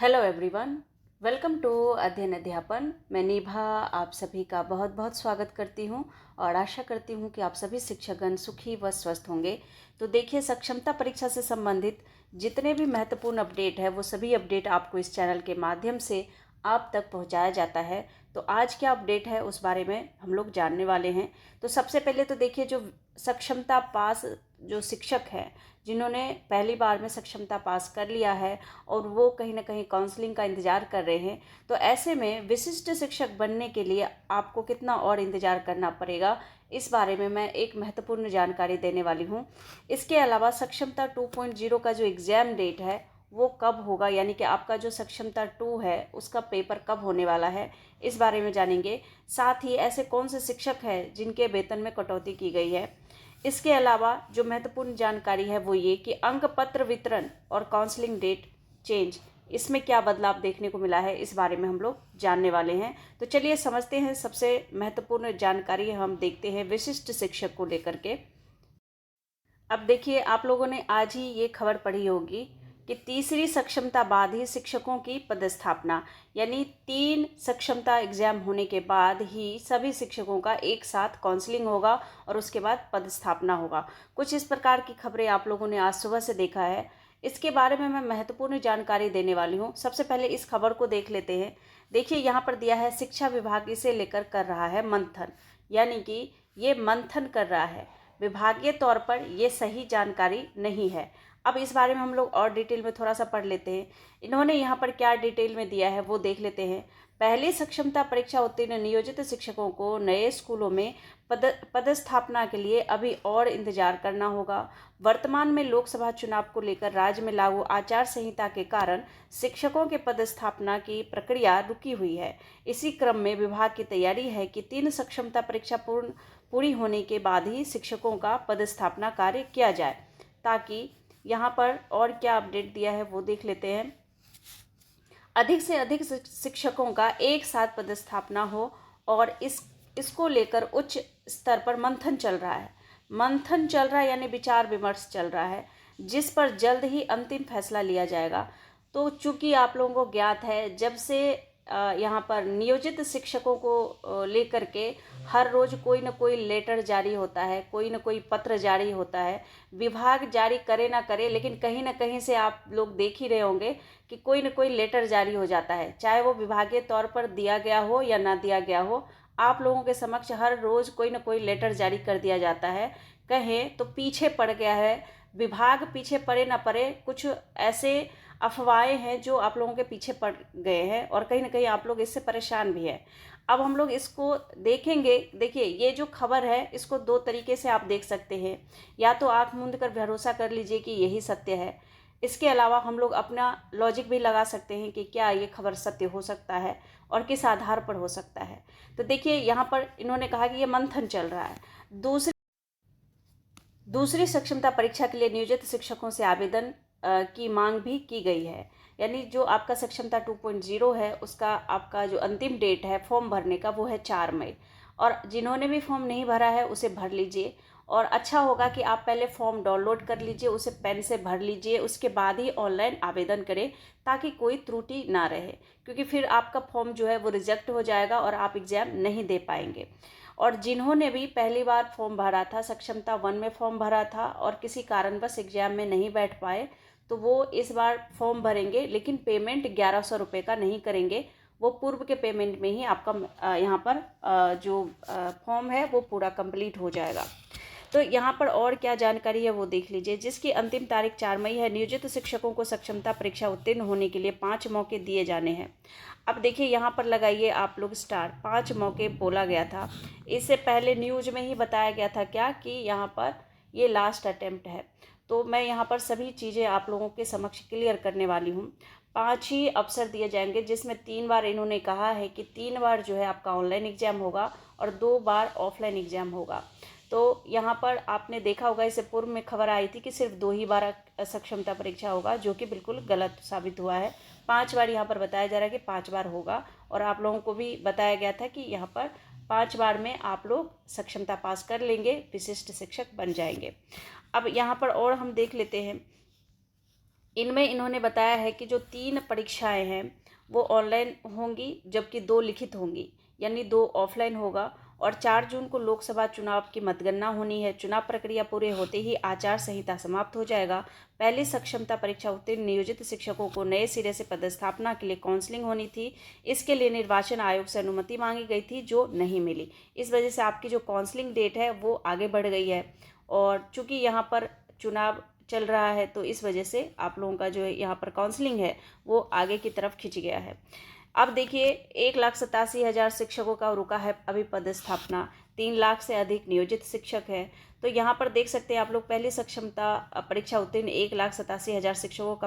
Hello everyone, welcome to अध्ययन अध्यापन। मैं निभा आप सभी का बहुत बहुत स्वागत करती हूं और आशा करती हूं कि आप सभी शिक्षकगण सुखी व स्वस्थ होंगे। तो देखिए, सक्षमता परीक्षा से संबंधित जितने भी महत्वपूर्ण अपडेट है वो सभी अपडेट आपको इस चैनल के माध्यम से आप तक पहुंचाया जाता है। तो आज क्या अपडेट है उस बारे में हम लोग जानने वाले हैं। तो सबसे पहले तो देखिए, जो सक्षमता पास जो शिक्षक हैं जिन्होंने पहली बार में सक्षमता पास कर लिया है और वो कहीं ना कहीं काउंसलिंग का इंतज़ार कर रहे हैं, तो ऐसे में विशिष्ट शिक्षक बनने के लिए आपको कितना और इंतज़ार करना पड़ेगा, इस बारे में मैं एक महत्वपूर्ण जानकारी देने वाली हूँ। इसके अलावा सक्षमता 2.0 का जो एग्ज़ाम डेट है वो कब होगा, यानी कि आपका जो सक्षमता 2 है उसका पेपर कब होने वाला है, इस बारे में जानेंगे। साथ ही ऐसे कौन से शिक्षक हैं जिनके वेतन में कटौती की गई है। इसके अलावा जो महत्वपूर्ण जानकारी है वो ये कि अंक पत्र वितरण और काउंसलिंग डेट चेंज, इसमें क्या बदलाव देखने को मिला है, इस बारे में हम लोग जानने वाले हैं। तो चलिए समझते हैं। सबसे महत्वपूर्ण जानकारी हम देखते हैं विशिष्ट शिक्षक को लेकर के। अब देखिए, आप लोगों ने आज ही ये खबर पढ़ी होगी कि तीसरी सक्षमता बाद ही शिक्षकों की पदस्थापना, यानी 3 सक्षमता एग्जाम होने के बाद ही सभी शिक्षकों का एक साथ काउंसलिंग होगा और उसके बाद पदस्थापना होगा। कुछ इस प्रकार की खबरें आप लोगों ने आज सुबह से देखा है। इसके बारे में मैं महत्वपूर्ण जानकारी देने वाली हूँ। सबसे पहले इस खबर को देख लेते हैं। देखिए, यहाँ पर दिया है शिक्षा विभाग इसे लेकर कर रहा है मंथन, यानी कि ये मंथन कर रहा है। विभागीय तौर पर ये सही जानकारी नहीं है। अब इस बारे में हम लोग और डिटेल में थोड़ा सा पढ़ लेते हैं। इन्होंने यहाँ पर क्या डिटेल में दिया है वो देख लेते हैं। पहली सक्षमता परीक्षा उत्तीर्ण नियोजित शिक्षकों को नए स्कूलों में पदस्थापना के लिए अभी और इंतजार करना होगा। वर्तमान में लोकसभा चुनाव को लेकर राज्य में लागू आचार संहिता के कारण शिक्षकों के पदस्थापना की प्रक्रिया रुकी हुई है। इसी क्रम में विभाग की तैयारी है कि 3 सक्षमता परीक्षा पूरी होने के बाद ही शिक्षकों का पदस्थापना कार्य किया जाए। ताकि यहाँ पर और क्या अपडेट दिया है वो देख लेते हैं। अधिक से अधिक शिक्षकों का एक साथ पदस्थापना हो और इसको लेकर उच्च स्तर पर मंथन चल रहा है। मंथन चल रहा है यानी विचार विमर्श चल रहा है, जिस पर जल्द ही अंतिम फैसला लिया जाएगा। तो चूंकि आप लोगों को ज्ञात है, जब से यहाँ पर नियोजित शिक्षकों को लेकर के हर रोज कोई ना कोई लेटर जारी होता है, कोई ना कोई पत्र जारी होता है। विभाग जारी करे ना करे, लेकिन कहीं ना कहीं से आप लोग देख ही रहे होंगे कि कोई ना कोई लेटर जारी हो जाता है, चाहे वो विभागीय तौर पर दिया गया हो या ना दिया गया हो। आप लोगों के समक्ष हर रोज कोई ना कोई लेटर जारी कर दिया जाता है। कहें तो पीछे पड़ गया है विभाग, पीछे पड़े ना पड़े, कुछ ऐसे अफवाहें हैं जो आप लोगों के पीछे पड़ गए हैं और कहीं ना कहीं आप लोग इससे परेशान भी है। अब हम लोग इसको देखेंगे। देखिए, ये जो खबर है इसको 2 तरीके से आप देख सकते हैं। या तो आंख मूंद कर भरोसा कर लीजिए कि यही सत्य है। इसके अलावा हम लोग अपना लॉजिक भी लगा सकते हैं कि क्या ये खबर सत्य हो सकता है और किस आधार पर हो सकता है। तो देखिए, यहाँ पर इन्होंने कहा कि ये मंथन चल रहा है। दूसरी सक्षमता परीक्षा के लिए नियोजित शिक्षकों से आवेदन की मांग भी की गई है। यानी जो आपका सक्षमता 2.0 है उसका आपका जो अंतिम डेट है फॉर्म भरने का वो है 4 मई। और जिन्होंने भी फॉर्म नहीं भरा है उसे भर लीजिए। और अच्छा होगा कि आप पहले फॉर्म डाउनलोड कर लीजिए, उसे पेन से भर लीजिए, उसके बाद ही ऑनलाइन आवेदन करें ताकि कोई त्रुटि ना रहे। क्योंकि फिर आपका फॉर्म जो है वो रिजेक्ट हो जाएगा और आप एग्ज़ाम नहीं दे पाएंगे। और जिन्होंने भी पहली बार फॉर्म भरा था, सक्षमता 1 में फॉर्म भरा था और किसी कारणवश एग्जाम में नहीं बैठ पाए, तो वो इस बार फॉर्म भरेंगे, लेकिन पेमेंट 1100 रुपये का नहीं करेंगे। वो पूर्व के पेमेंट में ही आपका यहाँ पर जो फॉर्म है वो पूरा कंप्लीट हो जाएगा। तो यहाँ पर और क्या जानकारी है वो देख लीजिए। जिसकी अंतिम तारीख 4 मई है। नियोजित शिक्षकों को सक्षमता परीक्षा उत्तीर्ण होने के लिए 5 मौके दिए जाने हैं। अब देखिए, यहाँ पर लगाइए आप लोग स्टार। 5 मौके बोला गया था। इससे पहले न्यूज में ही बताया गया था क्या कि यहाँ पर ये लास्ट अटेम्प्ट है। तो मैं यहाँ पर सभी चीज़ें आप लोगों के समक्ष क्लियर करने वाली हूँ। 5 ही अवसर दिए जाएंगे, जिसमें 3 बार इन्होंने कहा है कि 3 बार जो है आपका ऑनलाइन एग्जाम होगा और 2 बार ऑफलाइन एग्जाम होगा। तो यहाँ पर आपने देखा होगा, इससे पूर्व में खबर आई थी कि सिर्फ 2 ही बार सक्षमता परीक्षा होगा, जो कि बिल्कुल गलत साबित हुआ है। 5 बार यहाँ पर बताया जा रहा है कि 5 बार होगा। और आप लोगों को भी बताया गया था कि यहाँ पर 5 बार में आप लोग सक्षमता पास कर लेंगे, विशिष्ट शिक्षक बन जाएंगे। अब यहाँ पर और हम देख लेते हैं। इनमें इन्होंने बताया है कि जो 3 परीक्षाएं हैं वो ऑनलाइन होंगी, जबकि 2 लिखित होंगी, यानी 2 ऑफलाइन होगा। और 4 जून को लोकसभा चुनाव की मतगणना होनी है। चुनाव प्रक्रिया पूरे होते ही आचार संहिता समाप्त हो जाएगा। पहली सक्षमता परीक्षा उत्तीर्ण नियोजित शिक्षकों को नए सिरे से पदस्थापना के लिए काउंसलिंग होनी थी। इसके लिए निर्वाचन आयोग से अनुमति मांगी गई थी, जो नहीं मिली। इस वजह से आपकी जो काउंसलिंग डेट है वो आगे बढ़ गई है। और चूंकि यहाँ पर चुनाव चल रहा है तो इस वजह से आप लोगों का जो यहाँ पर काउंसलिंग है वो आगे की तरफ खिंच गया है। अब देखिए, 1,87,000 शिक्षकों का रुका है अभी पदस्थापना। 3 लाख से अधिक नियोजित शिक्षक है। तो यहाँ पर देख सकते हैं आप लोग, पहली सक्षमता परीक्षा उत्तीर्ण 1,87,000 शिक्षकों का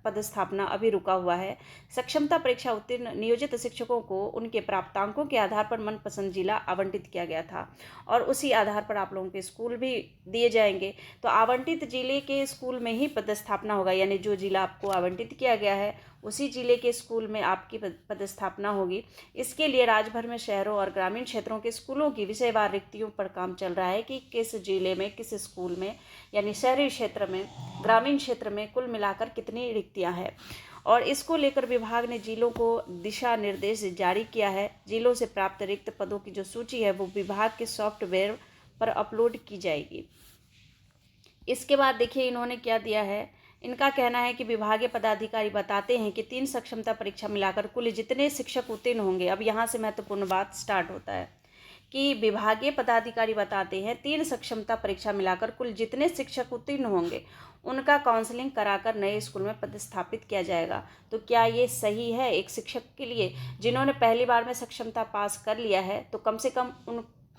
पदस्थापना अभी रुका हुआ है। सक्षमता परीक्षा उत्तीर्ण नियोजित शिक्षकों को उनके प्राप्तांकों के आधार पर मनपसंद जिला आवंटित किया गया था और उसी आधार पर आप लोगों के स्कूल भी दिए जाएंगे। तो आवंटित जिले के स्कूल में ही पदस्थापना होगा, यानी जो जिला आपको आवंटित किया गया है उसी जिले के स्कूल में आपकी पदस्थापना होगी। इसके लिए राज्यभर में शहरों और ग्रामीण क्षेत्रों के स्कूलों की विषयवार रिक्तियों पर काम चल रहा है कि किस जिले में, किस स्कूल में, यानी शहरी क्षेत्र में, ग्रामीण क्षेत्र में कुल मिलाकर कितनी रिक्तियां हैं। और इसको लेकर विभाग ने जिलों को दिशा निर्देश जारी किया है। जिलों से प्राप्त रिक्त पदों की जो सूची है वो विभाग के सॉफ्टवेयर पर अपलोड की जाएगी। इसके बाद देखिए इन्होंने क्या दिया है। इनका कहना है कि विभागीय पदाधिकारी बताते हैं कि 3 सक्षमता परीक्षा मिलाकर कुल जितने शिक्षक उत्तीर्ण होंगे, अब यहाँ से महत्वपूर्ण बात स्टार्ट होता है कि विभागीय पदाधिकारी बताते हैं 3 सक्षमता परीक्षा मिलाकर कुल जितने शिक्षक उत्तीर्ण होंगे उनका काउंसलिंग कराकर नए स्कूल में पदस्थापित किया जाएगा। तो क्या ये सही है एक शिक्षक के लिए? जिन्होंने पहली बार में सक्षमता पास कर लिया है तो कम से कम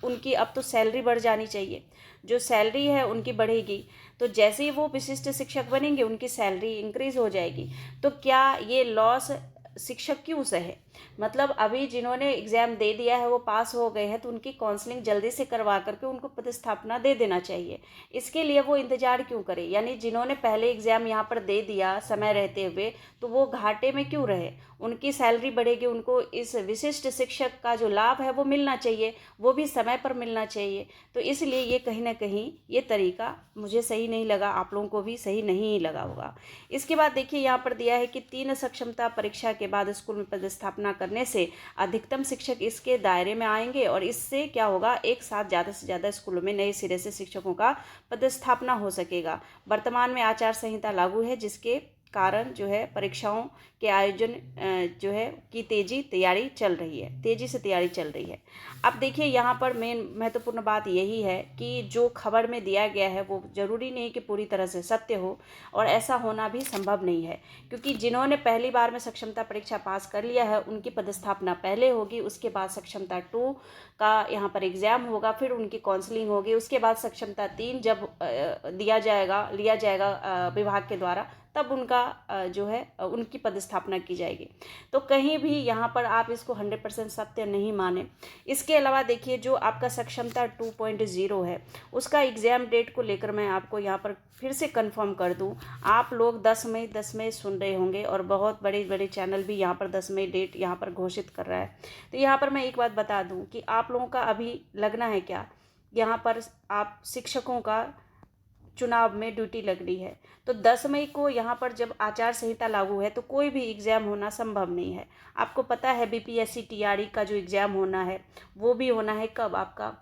उनकी अब तो सैलरी बढ़ जानी चाहिए। जो सैलरी है उनकी बढ़ेगी, तो जैसे ही वो विशिष्ट शिक्षक बनेंगे उनकी सैलरी इंक्रीज हो जाएगी। तो क्या ये लॉस शिक्षक क्यों सहे? मतलब अभी जिन्होंने एग्ज़ाम दे दिया है वो पास हो गए हैं तो उनकी काउंसलिंग जल्दी से करवा करके उनको पदस्थापना दे देना चाहिए। इसके लिए वो इंतज़ार क्यों करें? यानी जिन्होंने पहले एग्ज़ाम यहाँ पर दे दिया समय रहते हुए, तो वो घाटे में क्यों रहे? उनकी सैलरी बढ़ेगी, उनको इस विशिष्ट शिक्षक का जो लाभ है वो मिलना चाहिए, वो भी समय पर मिलना चाहिए। तो इसलिए ये कहीं ना कहीं ये तरीका मुझे सही नहीं लगा, आप लोगों को भी सही नहीं लगा होगा। इसके बाद देखिए यहाँ पर दिया है कि 3 सक्षमता परीक्षा के बाद स्कूल में पदस्थापना करने से अधिकतम शिक्षक इसके दायरे में आएंगे और इससे क्या होगा, एक साथ ज़्यादा से ज़्यादा स्कूलों में नए सिरे से शिक्षकों का पदस्थापना हो सकेगा। वर्तमान में आचार संहिता लागू है, जिसके कारण जो है परीक्षाओं के आयोजन जो है की तेज़ी से तैयारी चल रही है। अब देखिए यहाँ पर मेन महत्वपूर्ण बात यही है कि जो खबर में दिया गया है वो ज़रूरी नहीं कि पूरी तरह से सत्य हो, और ऐसा होना भी संभव नहीं है, क्योंकि जिन्होंने पहली बार में सक्षमता परीक्षा पास कर लिया है उनकी पदस्थापना पहले होगी, उसके बाद सक्षमता 2 का यहाँ पर एग्ज़ाम होगा, फिर उनकी काउंसलिंग होगी, उसके बाद सक्षमता 3 जब लिया जाएगा विभाग के द्वारा, तब उनका जो है उनकी पदस्थापना की जाएगी। तो कहीं भी यहाँ पर आप इसको 100% सत्य नहीं माने। इसके अलावा देखिए जो आपका सक्षमता 2.0 है उसका एग्ज़ाम डेट को लेकर मैं आपको यहाँ पर फिर से कंफर्म कर दूँ। आप लोग 10 मई सुन रहे होंगे और बहुत बड़े बड़े चैनल भी यहाँ पर 10 मई डेट यहाँ पर घोषित कर रहा है। तो यहाँ पर मैं एक बात बता दूँ कि आप लोगों का अभी लगना है क्या, यहाँ पर आप शिक्षकों का चुनाव में ड्यूटी लग रही है। तो 10 मई को यहाँ पर जब आचार संहिता लागू है तो कोई भी एग्ज़ाम होना संभव नहीं है। आपको पता है बीपीएससी टीआरई का जो एग्ज़ाम होना है वो भी होना है कब, आपका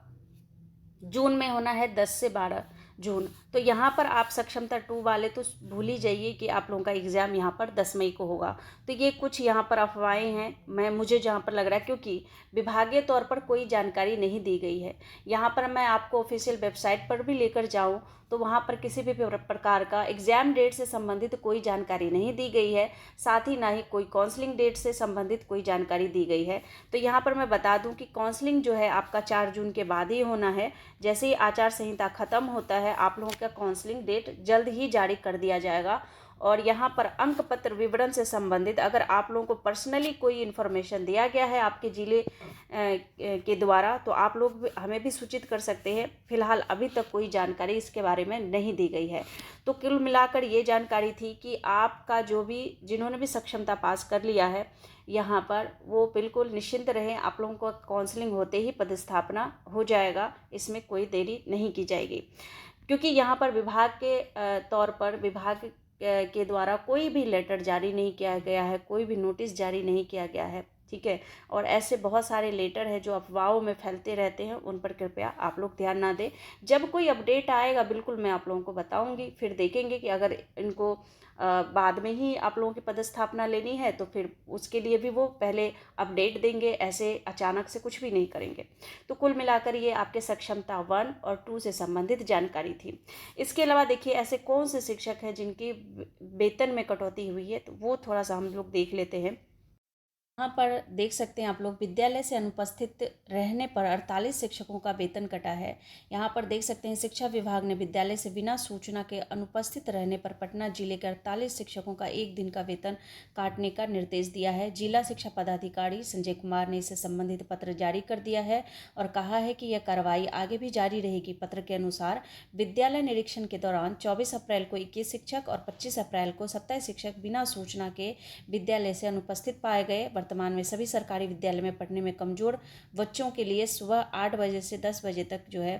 जून में होना है, 10 से 12 जून। तो यहाँ पर आप सक्षमता 2 वाले तो भूल ही जाइए कि आप लोगों का एग्ज़ाम यहाँ पर 10 मई को होगा। तो ये कुछ यहाँ पर अफवाहें हैं, मुझे जहाँ पर लग रहा है, क्योंकि विभागीय तौर पर कोई जानकारी नहीं दी गई है। यहाँ पर मैं आपको ऑफिशियल वेबसाइट पर भी लेकर जाऊँ तो वहाँ पर किसी भी प्रकार का एग्ज़ाम डेट से संबंधित कोई जानकारी नहीं दी गई है, साथ ही ना ही कोई काउंसलिंग डेट से संबंधित कोई जानकारी दी गई है। तो यहाँ पर मैं बता दूँ कि काउंसलिंग जो है आपका 4 जून के बाद ही होना है। जैसे ही आचार संहिता ख़त्म होता है आप लोगों का काउंसलिंग डेट जल्द ही जारी कर दिया जाएगा। और यहाँ पर अंक पत्र विवरण से संबंधित अगर आप लोगों को पर्सनली कोई इन्फॉर्मेशन दिया गया है आपके ज़िले के द्वारा तो आप लोग हमें भी सूचित कर सकते हैं। फिलहाल अभी तक कोई जानकारी इसके बारे में नहीं दी गई है। तो कुल मिलाकर ये जानकारी थी कि आपका जिन्होंने भी सक्षमता पास कर लिया है यहाँ पर वो बिल्कुल निश्चिंत रहें, आप लोगों को काउंसलिंग होते ही पदस्थापना हो जाएगा, इसमें कोई देरी नहीं की जाएगी। क्योंकि यहाँ पर विभाग के तौर पर विभाग के द्वारा कोई भी लेटर जारी नहीं किया गया है, कोई भी नोटिस जारी नहीं किया गया है, ठीक है। और ऐसे बहुत सारे लेटर हैं जो अफवाहों में फैलते रहते हैं, उन पर कृपया आप लोग ध्यान ना दें। जब कोई अपडेट आएगा बिल्कुल मैं आप लोगों को बताऊंगी, फिर देखेंगे कि अगर इनको बाद में ही आप लोगों की पदस्थापना लेनी है तो फिर उसके लिए भी वो पहले अपडेट देंगे, ऐसे अचानक से कुछ भी नहीं करेंगे। तो कुल मिलाकर ये आपके सक्षमता 1 और 2 से संबंधित जानकारी थी। इसके अलावा देखिए ऐसे कौन से शिक्षक हैं जिनकी वेतन में कटौती हुई है, तो वो थोड़ा सा हम लोग देख लेते हैं। यहाँ पर देख सकते हैं आप लोग, विद्यालय से अनुपस्थित रहने पर 48 शिक्षकों का वेतन कटा है। यहाँ पर देख सकते हैं शिक्षा विभाग ने विद्यालय से बिना सूचना के अनुपस्थित रहने पर पटना जिले के 48 शिक्षकों का एक दिन का वेतन काटने का निर्देश दिया है। जिला शिक्षा पदाधिकारी संजय कुमार ने इससे संबंधित पत्र जारी कर दिया है और कहा है कि यह कार्रवाई आगे भी जारी रहेगी। पत्र के अनुसार विद्यालय निरीक्षण के दौरान 24 अप्रैल को 21 शिक्षक और 25 अप्रैल को 27 शिक्षक बिना सूचना के विद्यालय से अनुपस्थित पाए गए। वर्तमान में सभी सरकारी विद्यालय में पढ़ने में कमजोर बच्चों के लिए सुबह 8 बजे से 10 बजे तक जो है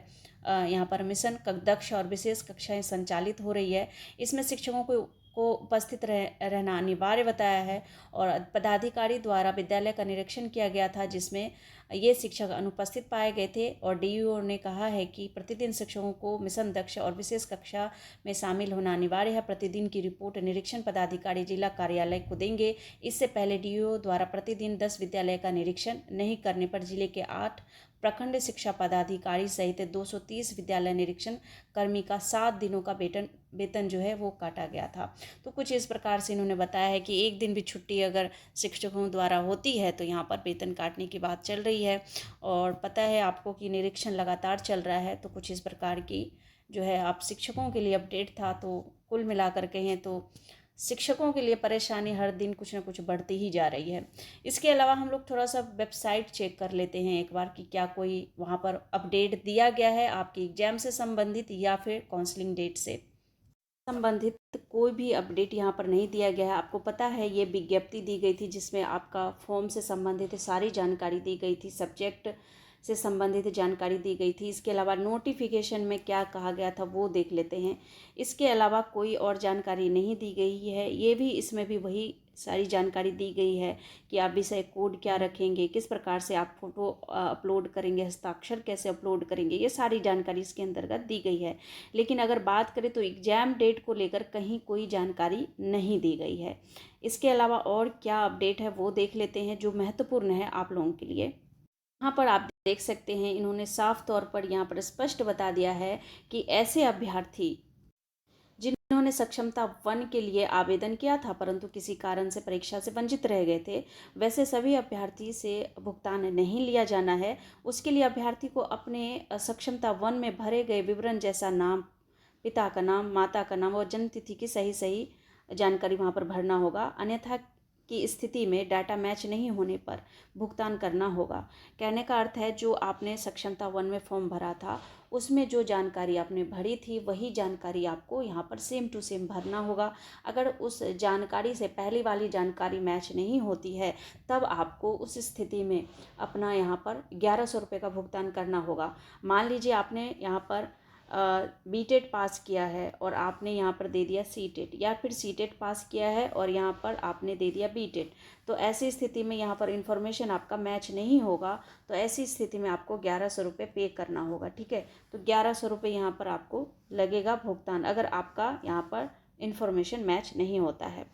यहाँ पर मिशन दक्ष और विशेष कक्षाएं संचालित हो रही है। इसमें शिक्षकों को उपस्थित रहना अनिवार्य बताया है और पदाधिकारी द्वारा विद्यालय का निरीक्षण किया गया था जिसमें ये शिक्षक अनुपस्थित पाए गए थे और डीईओ ने कहा है कि प्रतिदिन शिक्षकों को मिशन दक्ष और विशेष कक्षा में शामिल होना अनिवार्य है। प्रतिदिन की रिपोर्ट निरीक्षण पदाधिकारी जिला कार्यालय को देंगे। इससे पहले डीईओ द्वारा प्रतिदिन 10 विद्यालय का निरीक्षण नहीं करने पर जिले के 8 प्रखंड शिक्षा पदाधिकारी सहित 230 विद्यालय निरीक्षण कर्मी का 7 दिनों का वेतन जो है वो काटा गया था। तो कुछ इस प्रकार से इन्होंने बताया है कि एक दिन भी छुट्टी अगर शिक्षकों द्वारा होती है तो यहाँ पर वेतन काटने की बात चल रही है। और पता है आपको कि निरीक्षण लगातार चल रहा है, तो कुछ इस प्रकार की जो है आप शिक्षकों के लिए अपडेट था। तो कुल मिलाकर कहें तो शिक्षकों के लिए परेशानी हर दिन कुछ ना कुछ बढ़ती ही जा रही है। इसके अलावा हम लोग थोड़ा सा वेबसाइट चेक कर लेते हैं एक बार कि क्या कोई वहाँ पर अपडेट दिया गया है आपकी एग्जाम से संबंधित या फिर काउंसलिंग डेट से संबंधित कोई भी अपडेट यहाँ पर नहीं दिया गया है। आपको पता है ये विज्ञप्ति दी गई थी जिसमें आपका फॉर्म से संबंधित सारी जानकारी दी गई थी, सब्जेक्ट से संबंधित जानकारी दी गई थी। इसके अलावा नोटिफिकेशन में क्या कहा गया था वो देख लेते हैं। इसके अलावा कोई और जानकारी नहीं दी गई है। ये भी इसमें भी वही सारी जानकारी दी गई है कि आप विषय कोड क्या रखेंगे, किस प्रकार से आप फोटो अपलोड करेंगे, हस्ताक्षर कैसे अपलोड करेंगे, ये सारी जानकारी इसके अंतर्गत दी गई है। लेकिन अगर बात करें तो एग्ज़ाम डेट को लेकर कहीं कोई जानकारी नहीं दी गई है। इसके अलावा और क्या अपडेट है वो देख लेते हैं जो महत्वपूर्ण है आप लोगों के लिए। यहाँ पर आप देख सकते हैं इन्होंने साफ तौर पर यहाँ पर स्पष्ट बता दिया है कि ऐसे अभ्यर्थी जिन्होंने सक्षमता 1 के लिए आवेदन किया था परंतु किसी कारण से परीक्षा से वंचित रह गए थे, वैसे सभी अभ्यर्थी से भुगतान नहीं लिया जाना है। उसके लिए अभ्यर्थी को अपने सक्षमता 1 में भरे गए विवरण जैसा नाम, पिता का नाम, माता का नाम और जन्म तिथि की सही जानकारी वहाँ पर भरना होगा। अन्यथा की स्थिति में डाटा मैच नहीं होने पर भुगतान करना होगा। कहने का अर्थ है जो आपने सक्षमता 1 में फॉर्म भरा था उसमें जो जानकारी आपने भरी थी वही जानकारी आपको यहाँ पर सेम टू सेम भरना होगा। अगर उस जानकारी से पहली वाली जानकारी मैच नहीं होती है तब आपको उस स्थिति में अपना यहाँ पर 1100 रुपये का भुगतान करना होगा। मान लीजिए आपने यहाँ पर बीटेट पास किया है और आपने यहाँ पर दे दिया सीटेट, या फिर सीटेट पास किया है और यहाँ पर आपने दे दिया बीटेट, तो ऐसी स्थिति में यहाँ पर इन्फॉर्मेशन आपका मैच नहीं होगा। तो ऐसी स्थिति में आपको 1100 रुपये पे करना होगा, ठीक है। तो 1100 रुपये यहाँ पर आपको लगेगा भुगतान अगर आपका यहाँ पर इन्फॉर्मेशन मैच नहीं होता है।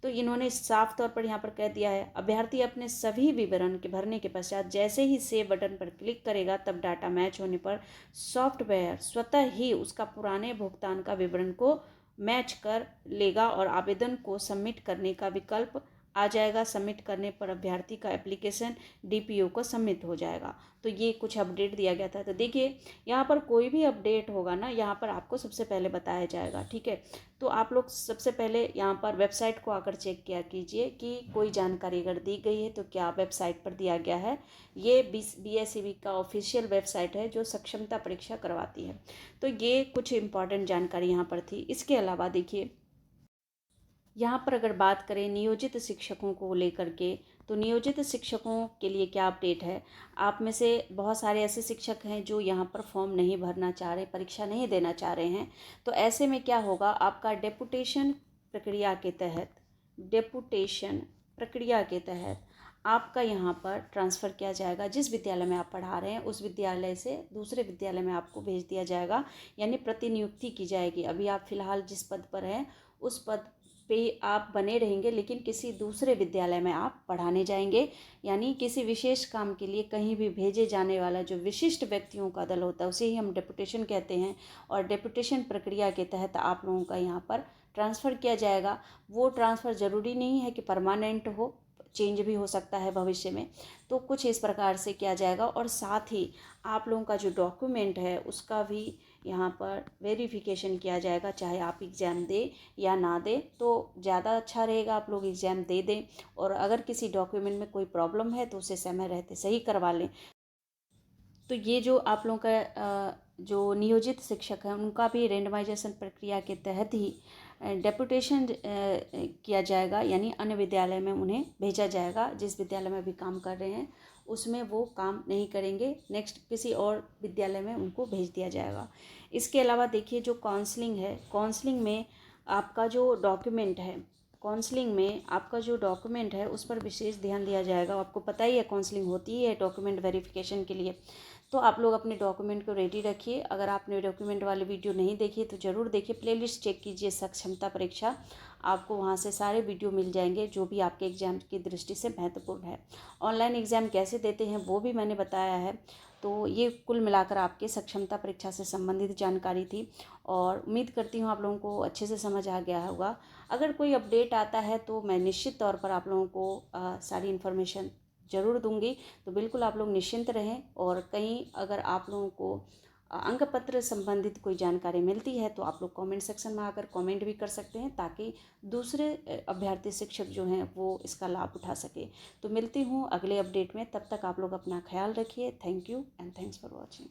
तो इन्होंने साफ तौर पर यहाँ पर कह दिया है अभ्यर्थी अपने सभी विवरण के भरने के पश्चात जैसे ही सेव बटन पर क्लिक करेगा तब डाटा मैच होने पर सॉफ्टवेयर स्वतः ही उसका पुराने भुगतान का विवरण को मैच कर लेगा और आवेदन को सबमिट करने का विकल्प आ जाएगा। सबमिट करने पर अभ्यर्थी का एप्लीकेशन डीपीओ को सबमिट हो जाएगा। तो ये कुछ अपडेट दिया गया था। तो देखिए यहाँ पर कोई भी अपडेट होगा ना यहाँ पर आपको सबसे पहले बताया जाएगा, ठीक है। तो आप लोग सबसे पहले यहाँ पर वेबसाइट को आकर चेक किया कीजिए कि कोई जानकारी अगर दी गई है तो क्या वेबसाइट पर दिया गया है। ये BSEB का ऑफिशियल वेबसाइट है जो सक्षमता परीक्षा करवाती है। तो ये कुछ इम्पॉर्टेंट जानकारी यहाँ पर थी। इसके अलावा देखिए यहाँ पर अगर बात करें नियोजित शिक्षकों को लेकर के, तो नियोजित शिक्षकों के लिए क्या अपडेट है। आप में से बहुत सारे ऐसे शिक्षक हैं जो यहाँ पर फॉर्म नहीं भरना चाह रहे, परीक्षा नहीं देना चाह रहे हैं। तो ऐसे में क्या होगा, आपका डेपुटेशन प्रक्रिया के तहत, डेपुटेशन प्रक्रिया के तहत आपका यहाँ पर ट्रांसफ़र किया जाएगा। जिस विद्यालय में आप पढ़ा रहे हैं उस विद्यालय से दूसरे विद्यालय में आपको भेज दिया जाएगा, यानी प्रतिनियुक्ति की जाएगी। अभी आप फिलहाल जिस पद पर हैं उस पद पे आप बने रहेंगे, लेकिन किसी दूसरे विद्यालय में आप पढ़ाने जाएंगे, यानी किसी विशेष काम के लिए कहीं भी भेजे जाने वाला जो विशिष्ट व्यक्तियों का दल होता है उसे ही हम डेपुटेशन कहते हैं। और डेपुटेशन प्रक्रिया के तहत आप लोगों का यहाँ पर ट्रांसफ़र किया जाएगा। वो ट्रांसफ़र ज़रूरी नहीं है कि परमानेंट हो, चेंज भी हो सकता है भविष्य में। तो कुछ इस प्रकार से किया जाएगा। और साथ ही आप लोगों का जो डॉक्यूमेंट है उसका भी यहाँ पर वेरिफिकेशन किया जाएगा, चाहे आप एग्ज़ाम दें या ना दें, तो ज़्यादा अच्छा रहेगा आप लोग एग्ज़ाम दे दें। और अगर किसी डॉक्यूमेंट में कोई प्रॉब्लम है तो उसे समय रहते सही करवा लें। तो ये जो आप लोगों का जो नियोजित शिक्षक हैं उनका भी रेंडमाइजेशन प्रक्रिया के तहत ही डेपुटेशन किया जाएगा, यानी अन्य विद्यालय में उन्हें भेजा जाएगा। जिस विद्यालय में भी काम कर रहे हैं उसमें वो काम नहीं करेंगे, नेक्स्ट किसी और विद्यालय में उनको भेज दिया जाएगा। इसके अलावा देखिए जो काउंसलिंग है, काउंसलिंग में आपका जो डॉक्यूमेंट है, काउंसलिंग में आपका जो डॉक्यूमेंट है उस पर विशेष ध्यान दिया जाएगा। आपको पता ही है काउंसलिंग होती है डॉक्यूमेंट वेरिफिकेशन के लिए। तो आप लोग अपने डॉक्यूमेंट को रेडी रखिए। अगर आपने डॉक्यूमेंट वाली वीडियो नहीं देखी तो ज़रूर देखिए, प्लेलिस्ट चेक कीजिए सक्षमता परीक्षा, आपको वहाँ से सारे वीडियो मिल जाएंगे जो भी आपके एग्ज़ाम की दृष्टि से महत्वपूर्ण है। ऑनलाइन एग्ज़ाम कैसे देते हैं वो भी मैंने बताया है। तो ये कुल मिलाकर आपके सक्षमता परीक्षा से संबंधित जानकारी थी और उम्मीद करती हूँ आप लोगों को अच्छे से समझ आ गया होगा। अगर कोई अपडेट आता है तो मैं निश्चित तौर पर आप लोगों को सारी इन्फॉर्मेशन ज़रूर दूंगी। तो बिल्कुल आप लोग निश्चिंत रहें। और कहीं अगर आप लोगों को अंक पत्र संबंधित कोई जानकारी मिलती है तो आप लोग कमेंट सेक्शन में आकर कमेंट भी कर सकते हैं, ताकि दूसरे अभ्यर्थी शिक्षक जो हैं वो इसका लाभ उठा सके। तो मिलती हूँ अगले अपडेट में, तब तक आप लोग अपना ख्याल रखिए। Thank you and thanks for watching.